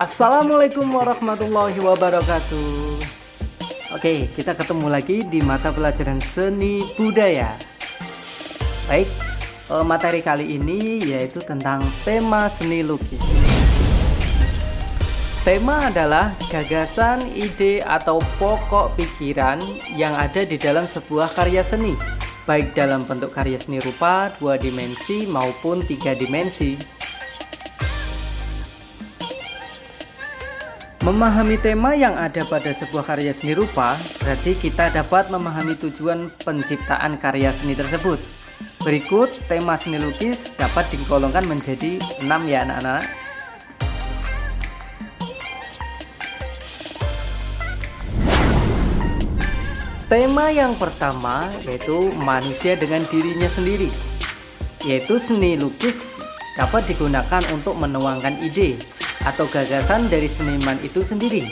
Assalamualaikum warahmatullahi wabarakatuh. Oke, kita ketemu lagi di mata pelajaran seni budaya. Baik, materi kali ini yaitu tentang tema seni lukis. Tema adalah gagasan, ide, atau pokok pikiran yang ada di dalam sebuah karya seni, baik dalam bentuk karya seni rupa, 2 dimensi maupun 3 dimensi. Memahami tema yang ada pada sebuah karya seni rupa, berarti kita dapat memahami tujuan penciptaan karya seni tersebut. Berikut tema seni lukis dapat digolongkan menjadi 6 ya anak-anak. Tema yang pertama yaitu manusia dengan dirinya sendiri, yaitu seni lukis dapat digunakan untuk menuangkan ide atau gagasan dari seniman itu sendiri.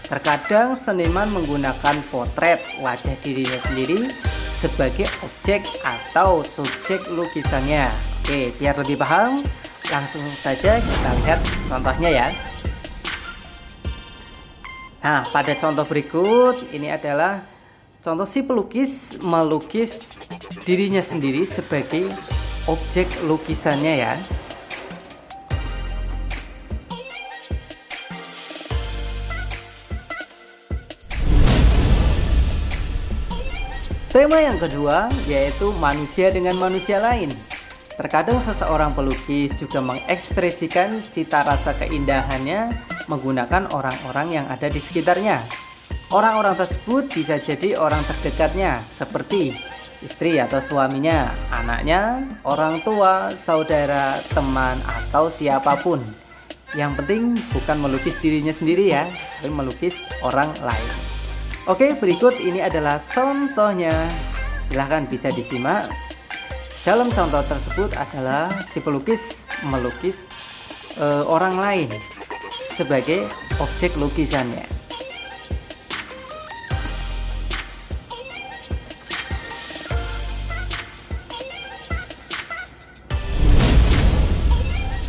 Terkadang seniman menggunakan potret wajah dirinya sendiri sebagai objek atau subjek lukisannya. Oke, biar lebih paham, langsung saja kita lihat contohnya ya. Nah, pada contoh berikut ini adalah contoh si pelukis melukis dirinya sendiri sebagai objek lukisannya ya. Tema yang kedua yaitu manusia dengan manusia lain. Terkadang seseorang pelukis juga mengekspresikan cita rasa keindahannya menggunakan orang-orang yang ada di sekitarnya. Orang-orang tersebut bisa jadi orang terdekatnya seperti istri atau suaminya, anaknya, orang tua, saudara, teman, atau siapapun. Yang penting bukan melukis dirinya sendiri ya, tapi melukis orang lain. Oke, berikut ini adalah contohnya. Silahkan bisa disimak. Dalam contoh tersebut adalah si pelukis melukis orang lain sebagai objek lukisannya.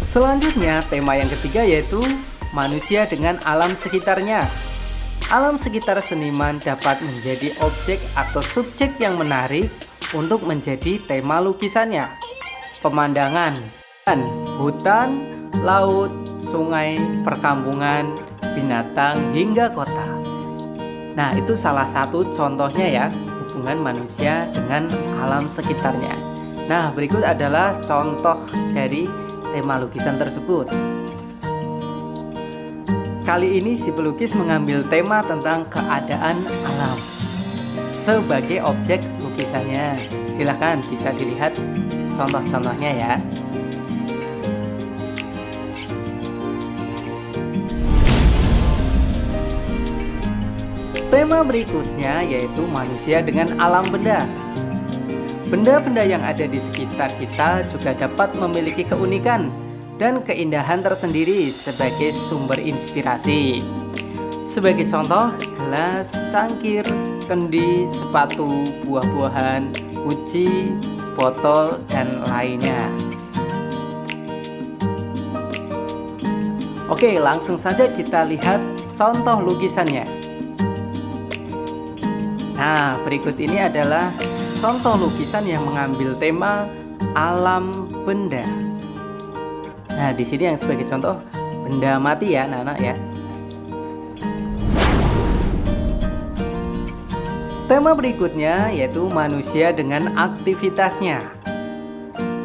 Selanjutnya, tema yang ketiga yaitu manusia dengan alam sekitarnya. Alam sekitar seniman dapat menjadi objek atau subjek yang menarik untuk menjadi tema lukisannya. Pemandangan, hutan, laut, sungai, perkampungan, binatang, hingga kota. Nah, itu salah satu contohnya ya, hubungan manusia dengan alam sekitarnya. Nah, berikut adalah contoh dari tema lukisan tersebut. Kali ini si pelukis mengambil tema tentang keadaan alam sebagai objek lukisannya. Silahkan bisa dilihat contoh-contohnya ya. Tema berikutnya yaitu manusia dengan alam benda. Benda-benda yang ada di sekitar kita juga dapat memiliki keunikan dan keindahan tersendiri sebagai sumber inspirasi. Sebagai contoh, gelas, cangkir, kendi, sepatu, buah-buahan, guci, botol, dan lainnya. Oke, langsung saja kita lihat contoh lukisannya. Nah, berikut ini adalah contoh lukisan yang mengambil tema alam benda. Nah, di sini yang sebagai contoh benda mati ya, anak-anak ya. Tema berikutnya yaitu manusia dengan aktivitasnya.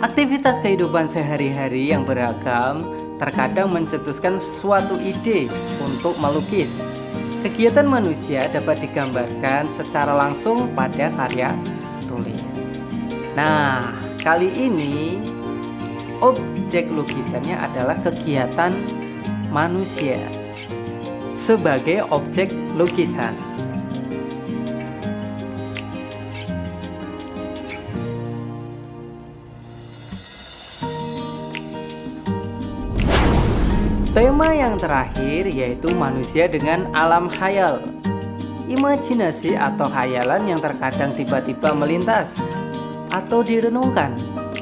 Aktivitas kehidupan sehari-hari yang beragam terkadang mencetuskan suatu ide untuk melukis. Kegiatan manusia dapat digambarkan secara langsung pada karya tulis. Nah, kali ini objek lukisannya adalah kegiatan manusia sebagai objek lukisan. Tema yang terakhir yaitu manusia dengan alam khayal. Imajinasi atau khayalan yang terkadang tiba-tiba melintas atau direnungkan,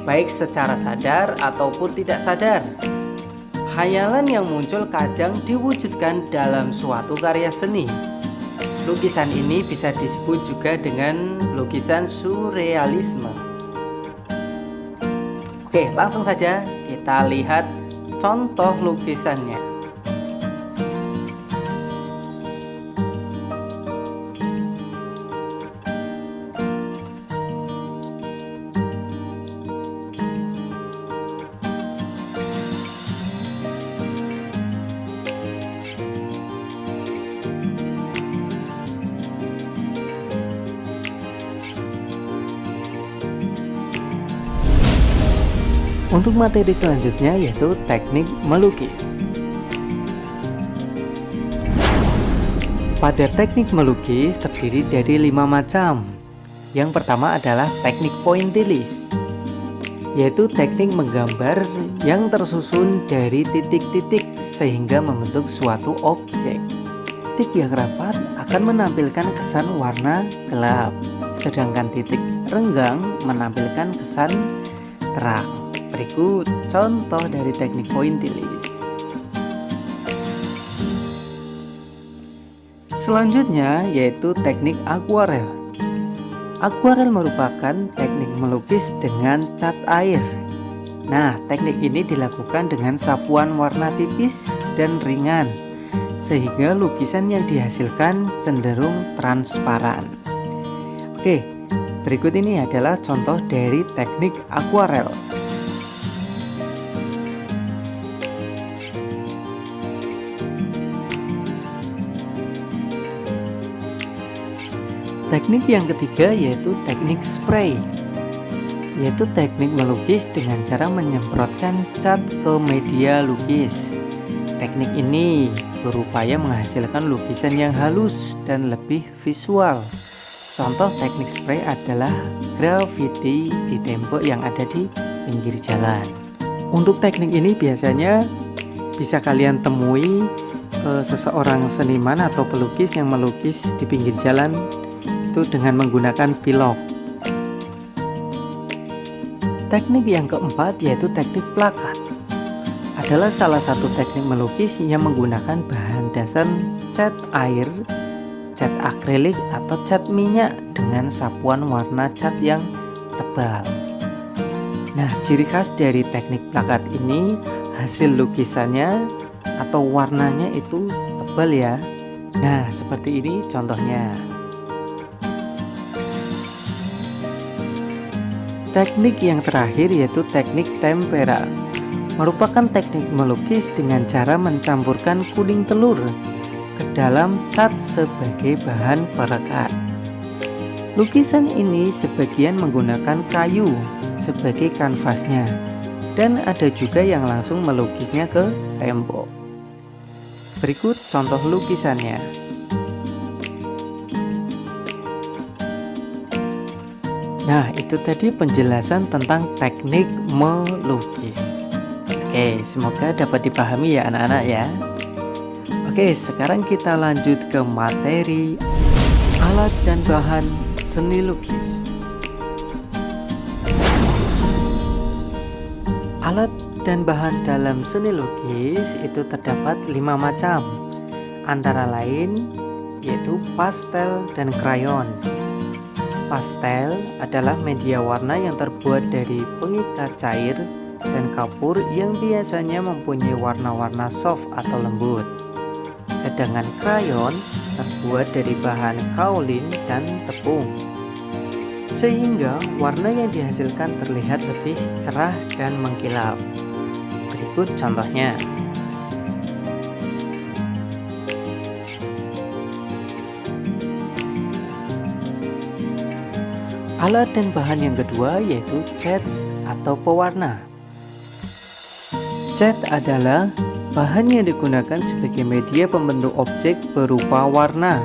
baik secara sadar ataupun tidak sadar. Hayalan yang muncul kadang diwujudkan dalam suatu karya seni. Lukisan ini bisa disebut juga dengan lukisan surrealisme. Oke, langsung saja kita lihat contoh lukisannya. Untuk materi selanjutnya yaitu teknik melukis. Pada teknik melukis terdiri dari 5 macam. Yang pertama adalah teknik pointillis, yaitu teknik menggambar yang tersusun dari titik-titik sehingga membentuk suatu objek. Titik yang rapat akan menampilkan kesan warna gelap, sedangkan titik renggang menampilkan kesan terang. Berikut contoh dari teknik pointillis. Selanjutnya yaitu teknik akuarel. Akuarel merupakan teknik melukis dengan cat air. Nah, teknik ini dilakukan dengan sapuan warna tipis dan ringan, sehingga lukisan yang dihasilkan cenderung transparan. Oke, berikut ini adalah contoh dari teknik akuarel. Teknik yang ketiga yaitu teknik spray, yaitu teknik melukis dengan cara menyemprotkan cat ke media lukis. Teknik ini berupaya menghasilkan lukisan yang halus dan lebih visual. Contoh teknik spray adalah graffiti di tembok yang ada di pinggir jalan. Untuk teknik ini biasanya bisa kalian temui seseorang seniman atau pelukis yang melukis di pinggir jalan itu dengan menggunakan pilok. Teknik yang keempat yaitu teknik plakat. Adalah salah satu teknik melukis yang menggunakan bahan dasar cat air, cat akrilik atau cat minyak dengan sapuan warna cat yang tebal. Nah, ciri khas dari teknik plakat ini hasil lukisannya atau warnanya itu tebal ya. Nah, seperti ini contohnya. Teknik yang terakhir yaitu teknik tempera, merupakan teknik melukis dengan cara mencampurkan kuning telur ke dalam cat sebagai bahan perekat. Lukisan ini sebagian menggunakan kayu sebagai kanvasnya, dan ada juga yang langsung melukisnya ke tembok. Berikut contoh lukisannya. Nah, itu tadi penjelasan tentang teknik melukis. Oke, semoga dapat dipahami ya anak-anak ya. Oke, sekarang kita lanjut ke materi alat dan bahan seni lukis. Alat dan bahan dalam seni lukis itu terdapat 5 macam, antara lain yaitu pastel dan krayon. Pastel adalah media warna yang terbuat dari pengikat cair dan kapur yang biasanya mempunyai warna-warna soft atau lembut. Sedangkan krayon terbuat dari bahan kaolin dan tepung, sehingga warna yang dihasilkan terlihat lebih cerah dan mengkilap. Berikut contohnya. Alat dan bahan yang kedua yaitu cat atau pewarna. Cat adalah bahan yang digunakan sebagai media pembentuk objek berupa warna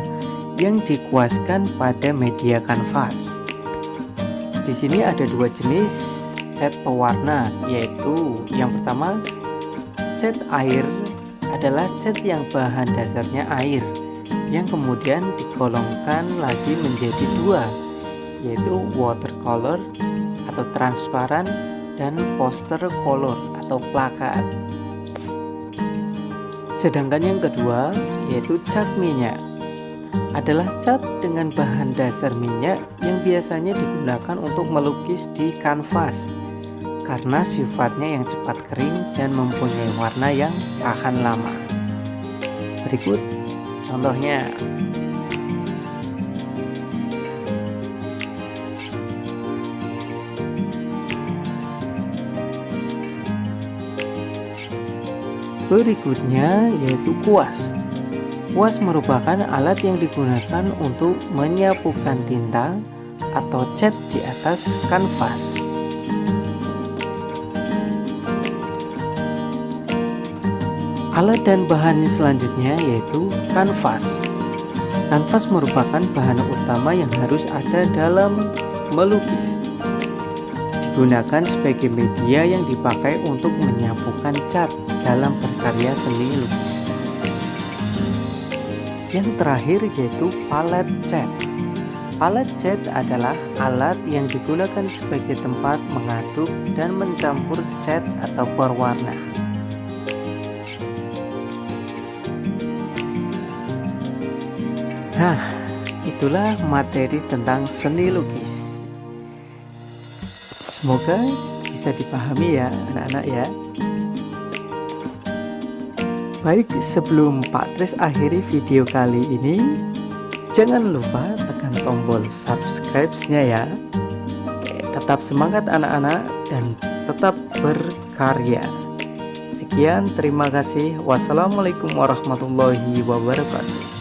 yang dikuaskan pada media kanvas. Di sini ada 2 jenis cat pewarna, yaitu yang pertama cat air adalah cat yang bahan dasarnya air yang kemudian digolongkan lagi menjadi 2, yaitu watercolor atau transparan dan poster color atau plakat. Sedangkan yang kedua yaitu cat minyak. Adalah cat dengan bahan dasar minyak yang biasanya digunakan untuk melukis di kanvas karena sifatnya yang cepat kering dan mempunyai warna yang tahan lama. Berikut contohnya. Berikutnya yaitu kuas. Kuas merupakan alat yang digunakan untuk menyapukan tinta atau cat di atas kanvas. Alat dan bahan selanjutnya yaitu kanvas. Kanvas merupakan bahan utama yang harus ada dalam melukis. Digunakan sebagai media yang dipakai untuk menyapukan cat dalam berkarya seni lukis. Yang terakhir yaitu palet cat. Palet cat adalah alat yang digunakan sebagai tempat mengaduk dan mencampur cat atau berwarna. Nah, itulah materi tentang seni lukis. Semoga bisa dipahami ya anak-anak ya. Baik, sebelum Pak Tris akhiri video kali ini, jangan lupa tekan tombol subscribe-nya ya. Oke, tetap semangat anak-anak dan tetap berkarya. Sekian, terima kasih. Wassalamualaikum warahmatullahi wabarakatuh.